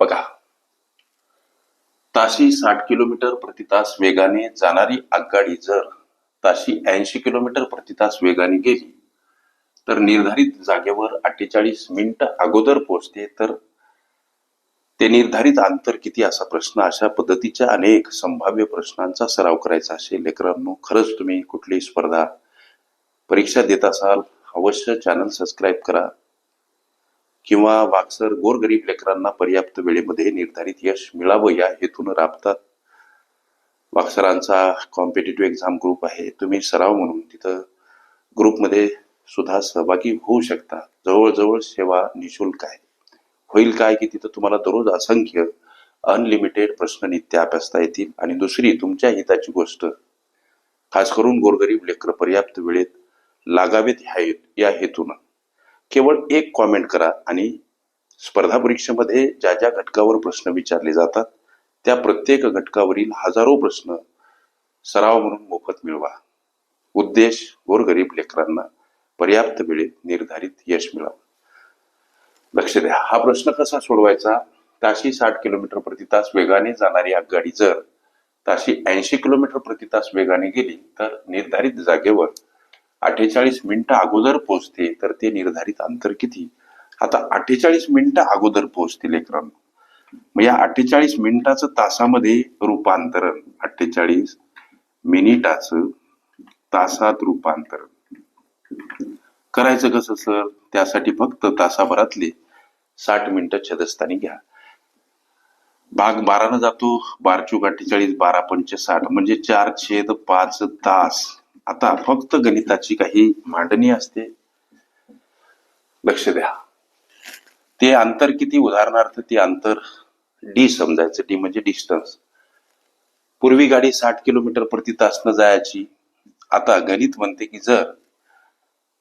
बघा, ताशी 60 किलोमीटर प्रति तास वेगाने जाणारी आगगाडी जर ताशी 80 किलोमीटर प्रति तास वेगाने गेली तर निर्धारित जागेवर 48 मिनिटं अगोदर पोहोचते. तर ते निर्धारित अंतर किती असा प्रश्न, अशा पद्धतीच्या अनेक संभाव्य प्रश्नांचा सराव करायचा असेल लेकरांनो, खरंच तुम्ही कुठलीही स्पर्धा परीक्षा देत असाल अवश्य चॅनल सबस्क्राईब करा किंवा वागसर गोरगरीब लेकरांना पर्याप्त वेळेमध्ये निर्धारित यश मिळावं या हेतून राबतात. वागसरांचा कॉम्पिटिटिव्ह एक्झाम ग्रुप आहे, तुम्ही सराव म्हणून तिथं ग्रुपमध्ये सुद्धा सहभागी होऊ शकता. जवळजवळ सेवा निशुल्क आहे. होईल काय की तिथं तुम्हाला दररोज असंख्य अनलिमिटेड प्रश्न नित्य अभ्यासता येतील. आणि दुसरी तुमच्या हिताची गोष्ट, खास करून गोरगरीब लेकर पर्याप्त वेळेत लागावेत या हेतून केवळ एक कॉमेंट करा आणि स्पर्धा परीक्षेमध्ये ज्या ज्या घटकावर प्रश्न विचारले जातात त्या प्रत्येक घटकावरील हजारो प्रश्न सराव म्हणून मोफत मिळवा. उद्देश गोरगरीब लेकरांना पर्याप्त वेळेत निर्धारित यश मिळावं. लक्ष द्या, हा प्रश्न कसा सोडवायचा. ताशी 60 किलोमीटर प्रति तास वेगाने जाणारी आगगाडी जर ताशी 80 किलोमीटर प्रति तास वेगाने गेली तर निर्धारित जागेवर 48 मिनिटं अगोदर पोहोचते. तर ते निर्धारित अंतर किती. आता 48 मिनिटं अगोदर पोहोचते लेकरांनो, मग या 48 मिनिटाचं तासामध्ये रूपांतरण, 48 मिनिटाचं तासात रूपांतरण करायचं कसं सर. त्यासाठी फक्त तासाभरातले 60 मिनिटं छेदस्थानी घ्या. भाग 12 जातो. 12 चूक 48, 12 पंचे 60 म्हणजे 4/5 तास. आता फक्त गणिताची काही मांडणी असते. लक्ष द्या, ते अंतर किती. उदाहरणार्थ ते अंतर डी समजायचं. डी म्हणजे डिस्टन्स. पूर्वी गाडी 60 किलोमीटर प्रति तास न जायची. आता गणित म्हणते की जर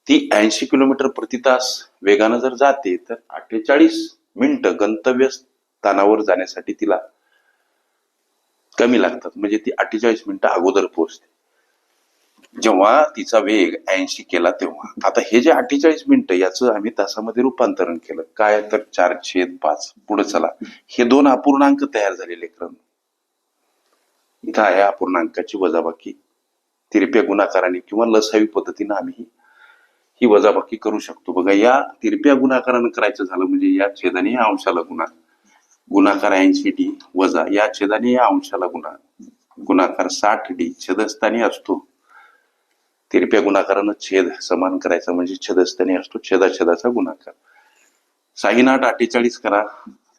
ती 80 किलोमीटर प्रति तास वेगानं जर जाते तर 48 मिनिटं गंतव्य स्थानावर जाण्यासाठी तिला कमी लागतात. म्हणजे ती 48 मिनिटं अगोदर पोहोचते जेव्हा तिचा वेग 80 केला तेव्हा. आता हे जे 48 मिनिटं याचं आम्ही तासामध्ये रूपांतरण केलं. काय तर 4/5. पुढे चला, हे दोन अपूर्णांक तयार झालेले क्रम. इथं आहे अपूर्णांकाची वजाबाकी. तिरप्या गुणाकाराने किंवा लसावी पद्धतीने आम्ही ही वजाबाकी करू शकतो. बघा, या तिरप्या गुणाकारानं करायचं झालं म्हणजे या छेदाने या अंशाला गुणाकार 80d वजा या छेदाने या अंशाला गुणाकार 60d छेदस्थानी असतो. तिरप्या गुणाकारानं छेद समान करायचा म्हणजे छेदस्थानी असतो छेदाछेदाचा गुणाकार. 6 48 करा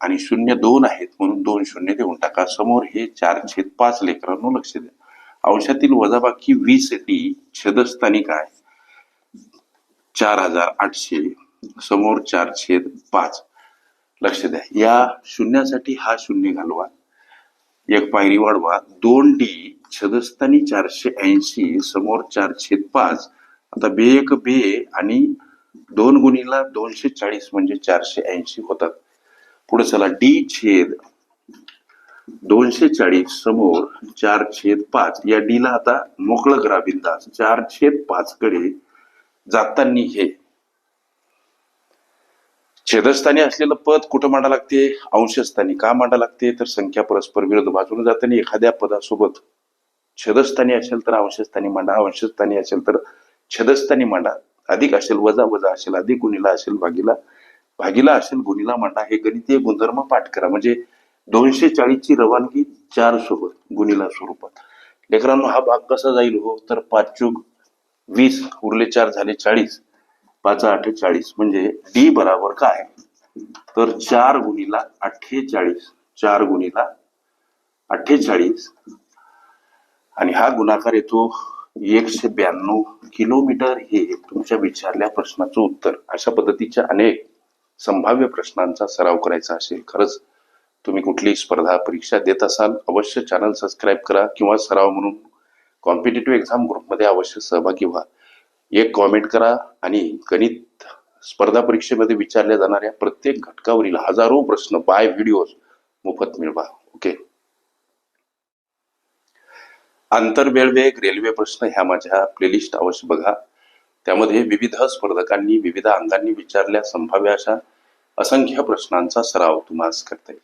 आणि 0 2 आहेत म्हणून 2 शून्य देऊन टाका. समोर हे 4/5 लेकरांनो लक्ष द्या. अंशातील वजाबाकी 20d छेदस्थानी काय 4800 समोर 4/5. लक्ष द्या, या शून्यासाठी हा शून्य घालवा, एक पायरी वाढवा. 2d छेदस्थानी 480 समोर 4/5. आता बे एक बे आणि 2 गुणीला 240 म्हणजे 480 होतात. पुढे चला, d छेद 240 समोर 4/5. या d ला आता मोकळं करा बिंदास. 4/5 कडे जाताना हे छेदस्थानी असलेलं पद कुठं मांडा लागते. अंशस्थानी. का मांडा लागते तर संख्या परस्पर विरुद्ध बाजूने जाताना एखाद्या पदासोबत छेदस्थानी असेल तर अंशस्थानी मांडा, अंशस्थानी असेल तर छेदस्थानी मांडा. अधिक असेल वजा वजा असेल, अधिक गुणिला असेल भागीला असेल गुणिला मांडा. हे गणितीय गुणधर्म पाठ करा. म्हणजे 240 ची रवानगी 4 सोबत गुणिला स्वरूपात. लेकरांनो, हा भाग कसा जाईल हो तर 5 चूक 20 उरले 4 झाले 40, 5 48 म्हणजे डी बराबर काय तर 4 गुणिला 48. 4 गुणिला 48 आणि हा गुणाकार येतो 192 किलोमीटर. हे तुमच्या विचारल्या प्रश्नाचं उत्तर. अशा पद्धतीच्या अनेक संभाव्य प्रश्नांचा सराव करायचा असेल, खरंच तुम्ही कुठलीही स्पर्धा परीक्षा देत असाल अवश्य चॅनल सबस्क्राईब करा किंवा सराव म्हणून कॉम्पिटिटिव्ह एक्झाम ग्रुपमध्ये अवश्य सहभागी व्हा. एक कॉमेंट करा आणि गणित स्पर्धा परीक्षेमध्ये विचारल्या जाणाऱ्या प्रत्येक घटकावरील हजारो प्रश्न बाय व्हिडिओज मोफत मिळवा. ओके. आंतरवेळवेग रेल्वे प्रश्न ह्या माझ्या प्लेलिस्ट अवश्य बघा. त्यामध्ये विविध स्पर्धकांनी विविध अंगांनी विचारल्या संभाव्य अशा असंख्य प्रश्नांचा सराव तुम्हाला करता येईल.